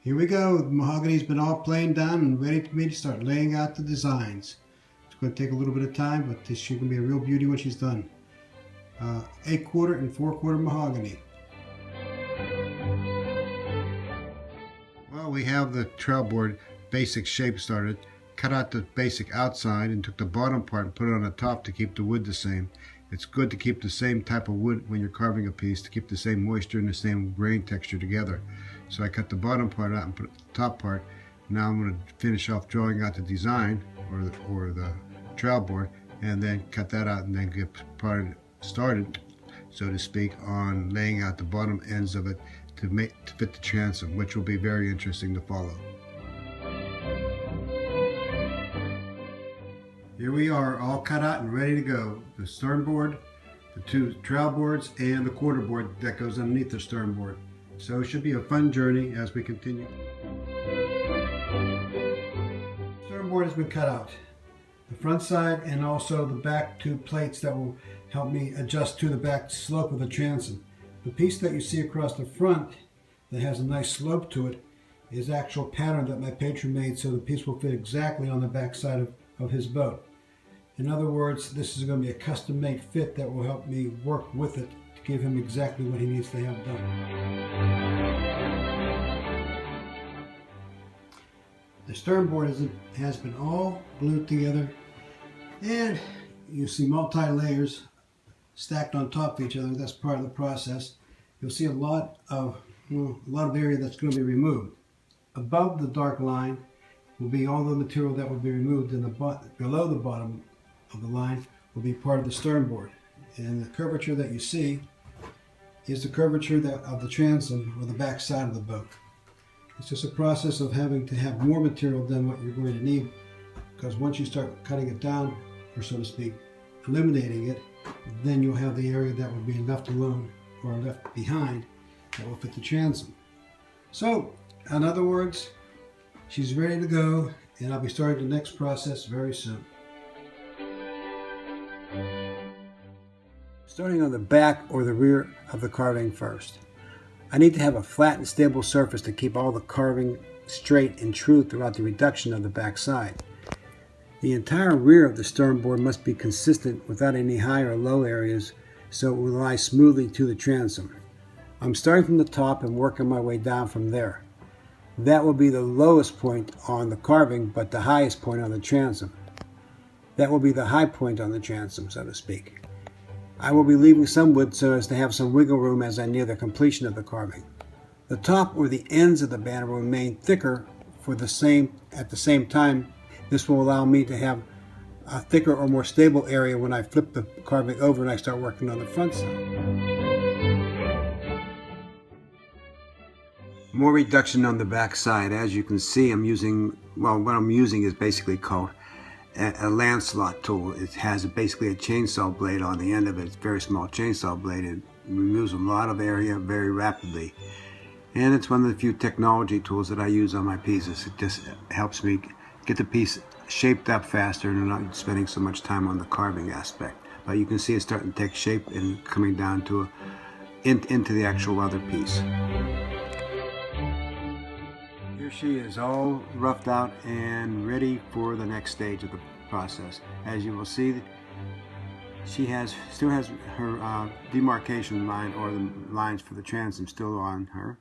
Here we go. The mahogani's been all planed down and ready for me to start laying out the designs. It's going to take a little bit of time, but this is going to be a real beauty when she's done. 8/4 and 4/4 mahogany. Well, we have the trail board basic shape started. Cut out the basic outside and took the bottom part and put it on the top to keep the wood the same. It's good to keep the same type of wood when you're carving a piece, to keep the same moisture and the same grain texture together. So I cut the bottom part out and put the top part. Now I'm going to finish off drawing out the design or the trail board, and then cut that out and then get started, so to speak, on laying out the bottom ends of it to fit the transom, which will be very interesting to follow. Here we are, all cut out and ready to go. The stern board, the two trail boards, and the quarter board that goes underneath the stern board. So it should be a fun journey as we continue. Stern board has been cut out. The front side and also the back two plates that will help me adjust to the back slope of the transom. The piece that you see across the front that has a nice slope to it is actual pattern that my patron made, so the piece will fit exactly on the back side of his boat. In other words, this is going to be a custom-made fit that will help me work with it to give him exactly what he needs to have done. The stern board has been all glued together, and you see multi-layers stacked on top of each other. That's part of the process. You'll see a lot of area that's going to be removed. Above the dark line will be all the material that will be removed, and below the bottom of the line will be part of the stern board. And the curvature that you see is the curvature of the transom or the back side of the boat. It's just a process of having to have more material than what you're going to need, because once you start cutting it down, or so to speak, eliminating it, then you'll have the area that will be left alone or left behind that will fit the transom. So, in other words, she's ready to go, and I'll be starting the next process very soon. Starting on the back or the rear of the carving first. I need to have a flat and stable surface to keep all the carving straight and true throughout the reduction of the back side. The entire rear of the stern board must be consistent without any high or low areas, so it will lie smoothly to the transom. I'm starting from the top and working my way down from there. That will be the lowest point on the carving, but the highest point on the transom. That will be the high point on the transom, so to speak. I will be leaving some wood so as to have some wiggle room as I near the completion of the carving. The top or the ends of the banner will remain thicker at the same time. This will allow me to have a thicker or more stable area when I flip the carving over and I start working on the front side. More reduction on the back side. As you can see, I'm using, well, what I'm using is basically called a Lancelot tool. It has basically a chainsaw blade on the end of it. It's a very small chainsaw blade. It removes a lot of area very rapidly. And it's one of the few technology tools that I use on my pieces. It just helps me get the piece shaped up faster and not spending so much time on the carving aspect. But you can see it's starting to take shape and coming down to into the actual other piece. Here she is, all roughed out and ready for the next stage of the process. As you will see, she still has her demarcation line, or the lines for the transom, still on her.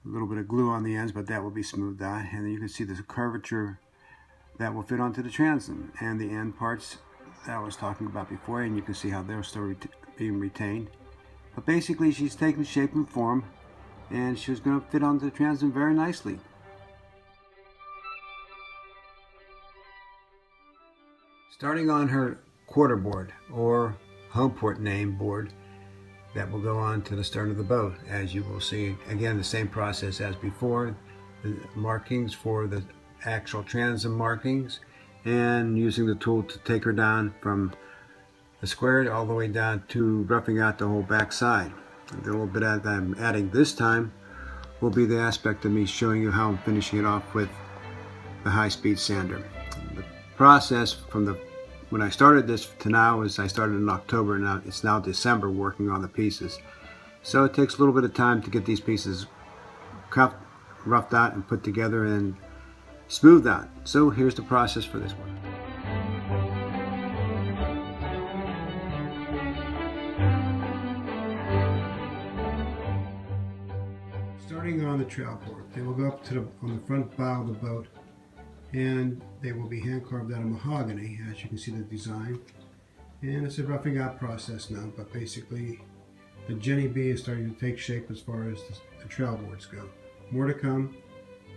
A little bit of glue on the ends, but that will be smoothed out. And then you can see the curvature that will fit onto the transom, and the end parts that I was talking about before, and you can see how they're still being retained. But basically, she's taking shape and form, and she's going to fit onto the transom very nicely. Starting on her quarter board, or home port name board, that will go on to the stern of the boat. As you will see, again, the same process as before. The markings for the actual transom markings, and using the tool to take her down from the square all the way down to roughing out the whole back side. The little bit that I'm adding this time will be the aspect of me showing you how I'm finishing it off with the high-speed sander. The process from when I started this to now is I started in October, and now it's now December working on the pieces. So it takes a little bit of time to get these pieces roughed out and put together and smoothed out. So here's the process for this one. Starting on the trail board, they will go up to on the front bow of the boat, and they will be hand carved out of mahogany, as you can see the design. And it's a roughing out process now, but basically the Jenny B is starting to take shape as far as the trail boards go. More to come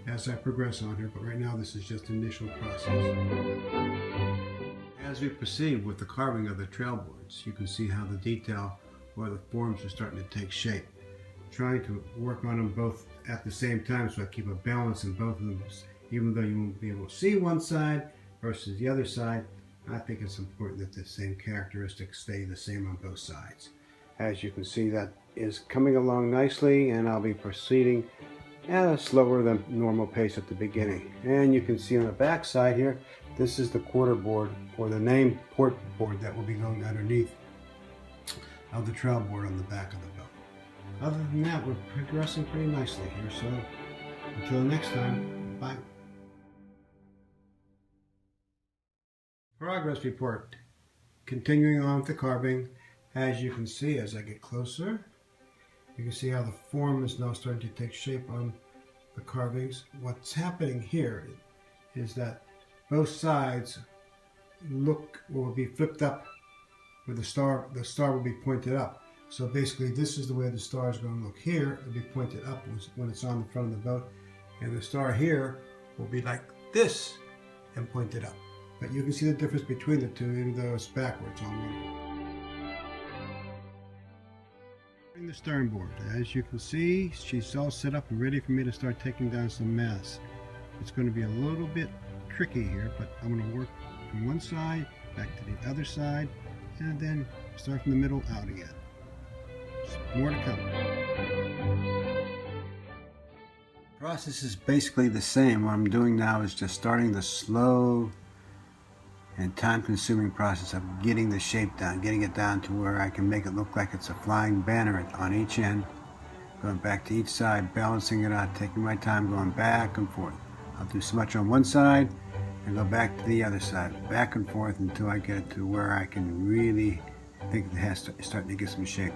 as I progress on here, but right now this is just the initial process. As we proceed with the carving of the trail boards, you can see how the detail or the forms are starting to take shape. Trying to work on them both at the same time so I keep a balance in both of them. Even though you won't be able to see one side versus the other side, I think it's important that the same characteristics stay the same on both sides. As you can see, that is coming along nicely, and I'll be proceeding at a slower than normal pace at the beginning. And you can see on the back side here, this is the quarter board, or the name port board, that will be going underneath of the trail board on the back of the boat. Other than that, we're progressing pretty nicely here, so until next time, bye. Progress report. Continuing on with the carving. As you can see, as I get closer, you can see how the form is now starting to take shape on the carvings. What's happening here is that both sides will be flipped up, where the star will be pointed up. So basically, this is the way the star is going to look here. It'll be pointed up when it's on the front of the boat, and the star here will be like this and pointed up. But you can see the difference between the two, even though it's backwards on one. The stern board, as you can see, she's all set up and ready for me to start taking down some masts. It's going to be a little bit tricky here, but I'm going to work from one side back to the other side, and then start from the middle out again. More to come. The process is basically the same. What I'm doing now is just starting the slow and time-consuming process of getting the shape down, getting it down to where I can make it look like it's a flying banner on each end, going back to each side, balancing it out, taking my time, going back and forth. I'll do so much on one side and go back to the other side, back and forth until I get it to where I can really think it has to starting to get some shape.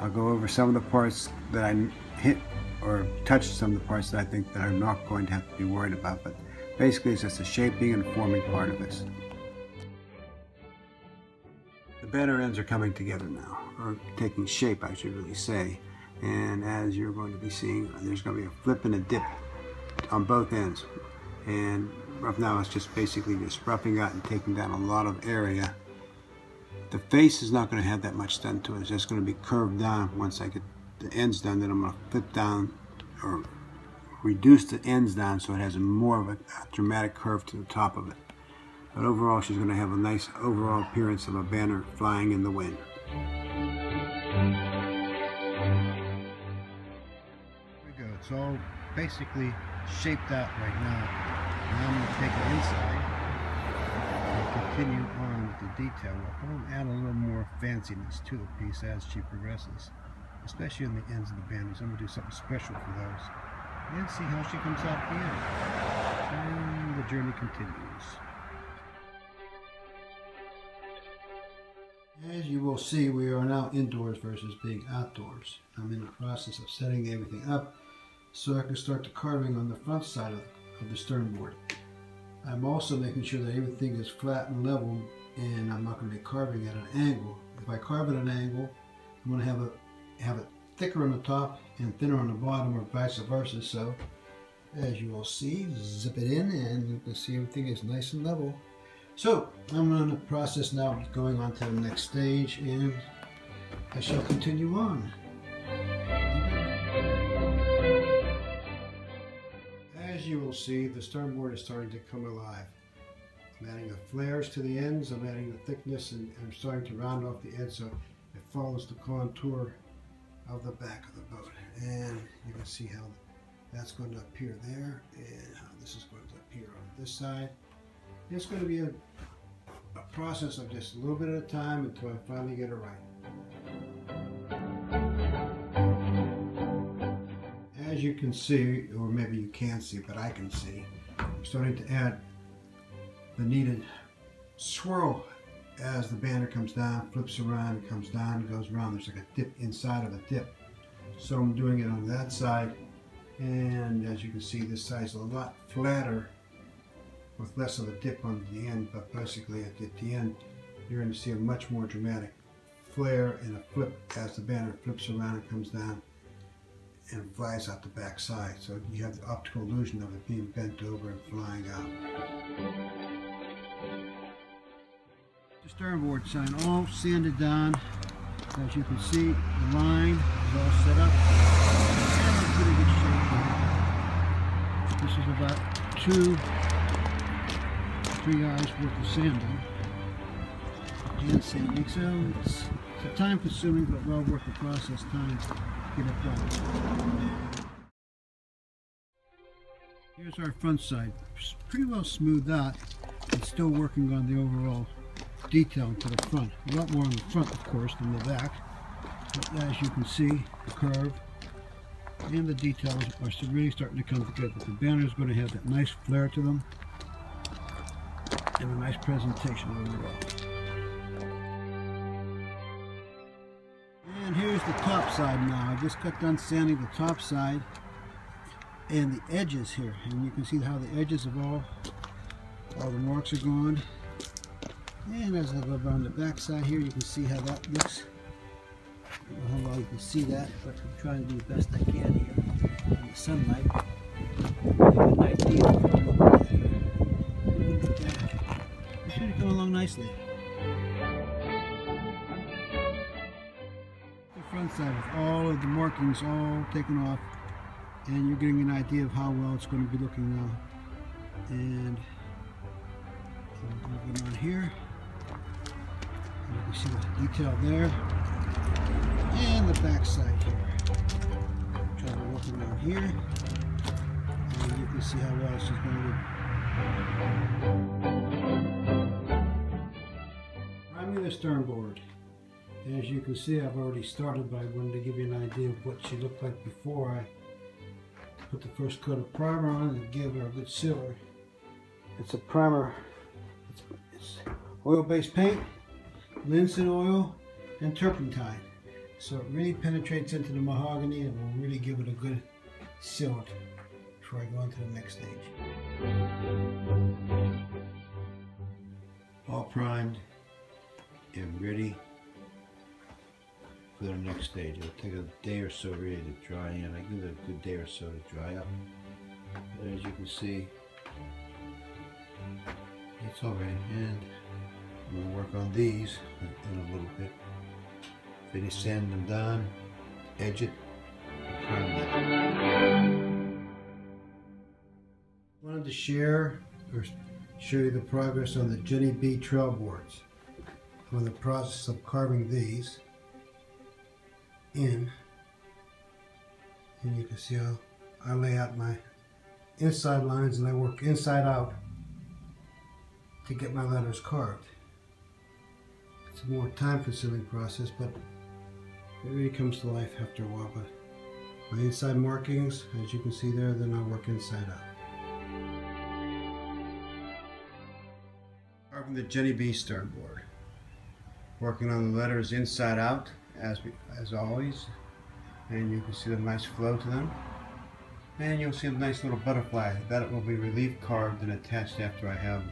I'll go over some of the parts that I hit or touch some of the parts that I think that I'm not going to have to be worried about, but basically it's just the shaping and forming part of this. The banner ends are coming together now, or taking shape, I should really say. And as you're going to be seeing, there's going to be a flip and a dip on both ends. And right now it's just basically just roughing out and taking down a lot of area. The face is not going to have that much done to it. It's just going to be curved down. Once I get the ends done, then I'm going to flip down or reduce the ends down so it has more of a dramatic curve to the top of it. But overall, she's going to have a nice overall appearance of a banner flying in the wind. Here we go. It's all basically shaped out right now. Now I'm going to take it inside and continue on with the detail work. I'm going to add a little more fanciness to the piece as she progresses, especially on the ends of the banners. I'm going to do something special for those. And see how she comes out at the end. And the journey continues. As you will see, we are now indoors versus being outdoors. I'm in the process of setting everything up so I can start the carving on the front side of the stern board. I'm also making sure that everything is flat and level, and I'm not going to be carving at an angle. If I carve at an angle, I'm going to have it thicker on the top and thinner on the bottom, or vice versa. So as you will see, zip it in and you can see everything is nice and level. So I'm in the process now of going on to the next stage, and I shall continue on. As you will see, the stern board is starting to come alive. I'm adding the flares to the ends, I'm adding the thickness, and I'm starting to round off the edge so it follows the contour of the back of the boat. And you can see how that's going to appear there, and how this is going to appear on this side. It's going to be a process of just a little bit at a time until I finally get it right. as you can see, or maybe you can't see, but I can see, I'm starting to add the needed swirl as the banner comes down, flips around, comes down, goes around. There's like a dip inside of a dip. So I'm doing it on that side, and as you can see, this side's a lot flatter with less of a dip on the end, but basically at the end you're going to see a much more dramatic flare and a flip as the banner flips around and comes down and flies out the back side. So you have the optical illusion of it being bent over and flying out. The sternboard sign all sanded down. As you can see, the line is all set up and in pretty good shape. This is about 2-3 hours worth of sanding and sanding, so it's a time consuming but well worth the process time to get it done. Here's our front side, pretty well smoothed out and still working on the overall detail to the front. A lot more on the front, of course, than the back. But as you can see, the curve and the details are really starting to come together. The banner is going to have that nice flare to them and a nice presentation overall. And here's the top side now. I just got done sanding the top side and the edges here, and you can see how the edges of all the marks are gone. And as I go around the back side here, you can see how that looks. I don't know how well you can see that, but I'm trying to do the best I can here in the sunlight. Give an idea of what I'm looking at here. Look at that. It should have come along nicely. The front side with all of the markings all taken off, and you're getting an idea of how well it's going to be looking now. And moving on here. You can see the detail there, and the back side here. Try to walk around here, and you can see how well this is going to look. Priming the sternboard. As you can see, I've already started, but I wanted to give you an idea of what she looked like before I put the first coat of primer on and give her a good sealer. It's a primer. It's oil-based paint, linseed oil, and turpentine. So it really penetrates into the mahogany and will really give it a good sealant before I go on to the next stage. All primed and ready for the next stage. It'll take a day or so really to dry in. I give it a good day or so to dry up. But as you can see, it's all ready, and I'm going to work on these in a little bit. Finish sanding them down, edge it, and prime that. I wanted to share or show you the progress on the Jenny B trail boards. I'm in the process of carving these in, and you can see how I lay out my inside lines and I work inside out to get my letters carved. It's a more time-consuming process, but it really comes to life after a while. But my inside markings, as you can see there, then I'll work inside out. Carving the Jenny B sternboard. Working on the letters inside out, as always, and you can see the nice flow to them. And you'll see a nice little butterfly. That will be relief carved and attached after I have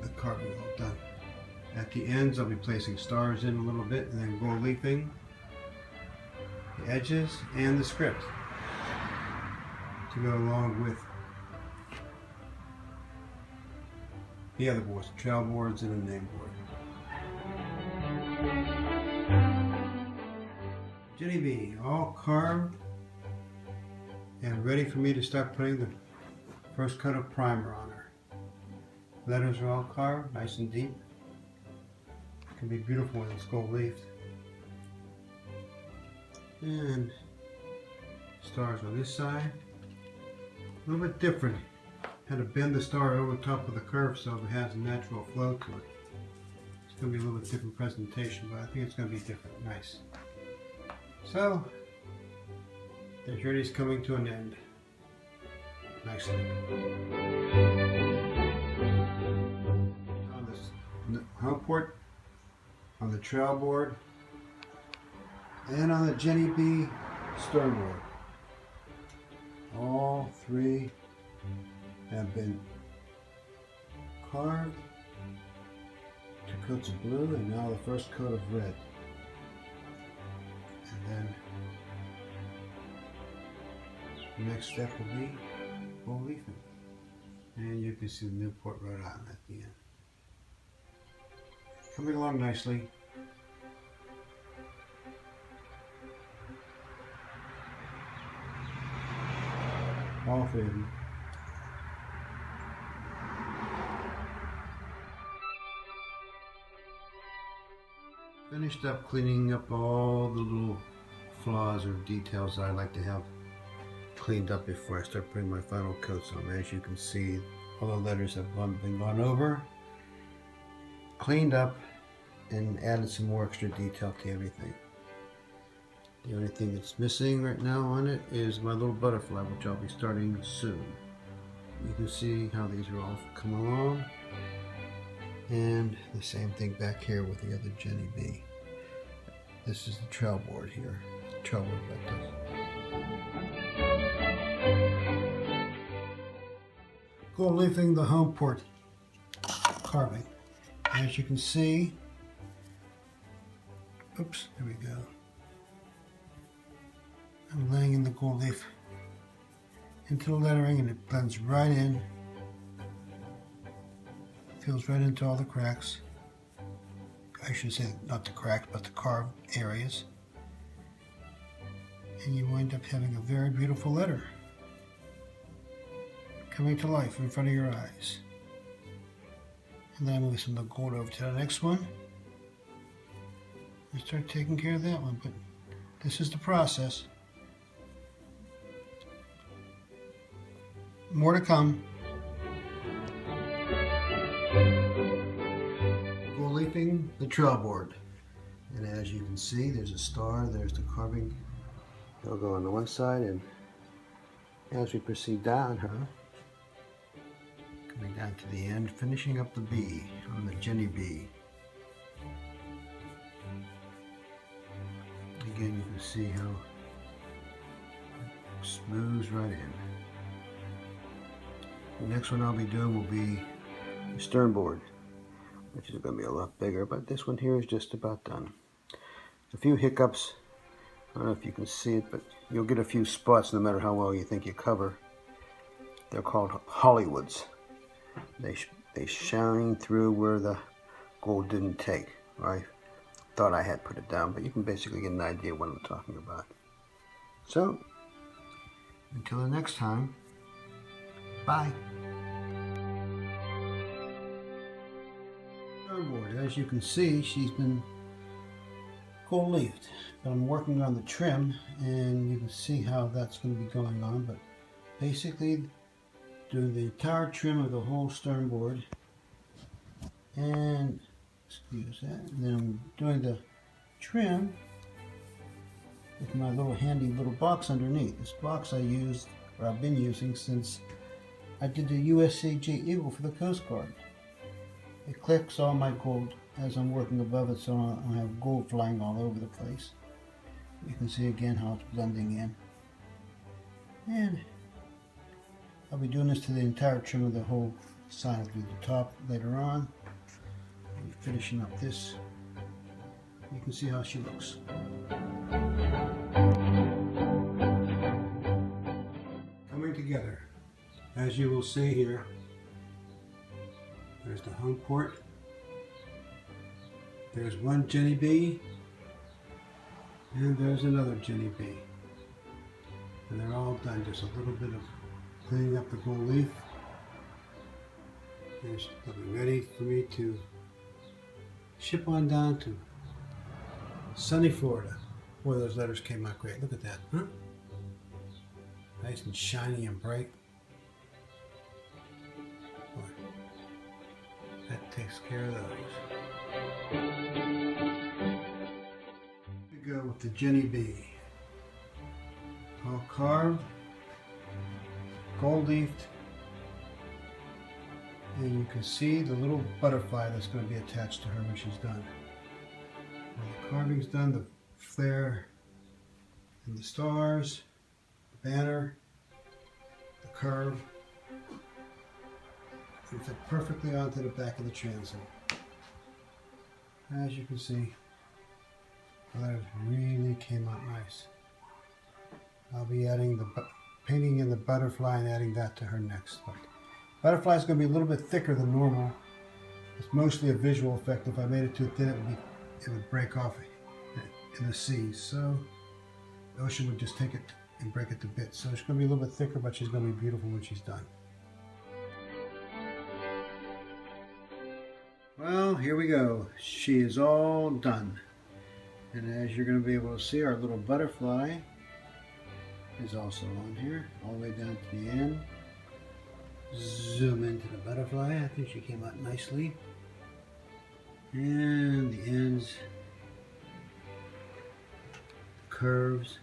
the carving all done. At the ends, I'll be placing stars in a little bit and then gold leafing the edges and the script to go along with the other boards, trail boards and a name board. Jenny B, all carved and ready for me to start putting the first coat of primer on her. Letters are all carved, nice and deep. It can be beautiful when it's gold leafed. And stars on this side. A little bit different. Had to bend the star over top of the curve so it has a natural flow to it. It's going to be a little bit different presentation, but I think it's going to be different. Nice. So, The journey's coming to an end. Nicely. On the home port, on the trail board, and on the Jenny B stern board. All three have been carved. 2 coats of blue and now the first coat of red. And then the next step will be gold leafing. And you can see the Newport, Rhode Island at the end. Coming along nicely. All three of them. Finished up cleaning up all the little flaws or details that I like to have cleaned up before I start putting my final coats on. As you can see, all the letters have been gone over, cleaned up, and added some more extra detail to everything. The only thing that's missing right now on it is my little butterfly, which I'll be starting soon. You can see how these are all come along. And the same thing back here with the other Jenny B. This is the trail board here. Trail board like this. Gold leafing the home port carving. As you can see, oops, there we go. I'm laying in the gold leaf into the lettering and it blends right in. Fills right into all the cracks. I should say not the cracks, but the carved areas. And you wind up having a very beautiful letter coming to life in front of your eyes. And then I move some of the gold over to the next one and start taking care of that one. But this is the process. More to come. Gold leafing the trail board, and as you can see, there's a star. There's the carving logo on the one side, and as we proceed down, coming down to the end, finishing up the B on the Jenny B. Again, you can see how it smooths right in. The next one I'll be doing will be the stern board, which is going to be a lot bigger, but this one here is just about done. A few hiccups, I don't know if you can see it, but you'll get a few spots no matter how well you think you cover. They're called Hollywoods. They shine through where the gold didn't take. I thought I had put it down, but you can basically get an idea what I'm talking about. So, until the next time, bye. Board. As you can see, she's been gold leafed, but I'm working on the trim, and you can see how that's going to be going on. But basically, doing the entire trim of the whole stern board, and excuse that. And then I'm doing the trim with my little handy little box underneath. This box I used, or I've been using since I did the USAJ Eagle for the Coast Guard. It collects all my gold as I'm working above it, so I don't have gold flying all over the place. You can see again how it's blending in. And I'll be doing this to the entire trim of the whole side. I'll do the top later on. I'll be finishing up this. You can see how she looks. Coming together. As you will see here, there's the home port. There's one Jenny B, and there's another Jenny B. And they're all done. Just a little bit of cleaning up the gold leaf. And they'll be ready for me to ship on down to sunny Florida. Boy, those letters came out great. Look at that, huh? Nice and shiny and bright. Boy, that takes care of those. We go with the Jenny B. all carved, gold leafed, and you can see the little butterfly that's going to be attached to her when she's done. When the carving's done, the flare and the stars, the banner, the curve, and fit perfectly onto the back of the transom. As you can see, the letters really came out nice. I'll be adding the painting in the butterfly and adding that to her next. Butterfly is going to be a little bit thicker than normal. It's mostly a visual effect. If I made it too thin, it would break off in the sea. So the ocean would just take it and break it to bits. So it's going to be a little bit thicker, but she's going to be beautiful when she's done. Well, here we go. She is all done. And as you're going to be able to see, our little butterfly is also on here, all the way down to the end. Zoom into the butterfly. I think she came out nicely. And the ends, curves.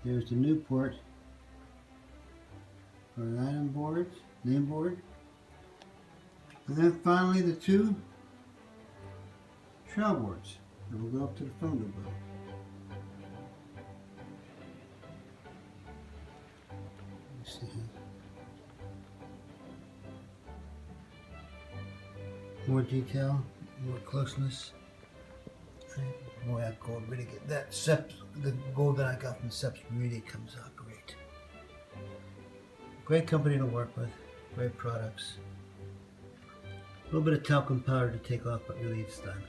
There's the Newport for an item board, name board. And then finally the two trail boards that will go up to the phone book. Let's see here. More detail, more closeness. Boy, that gold really get that the gold that I got from Seps really comes out great. Great company to work with, great products. A little bit of talcum powder to take off, but really it's done.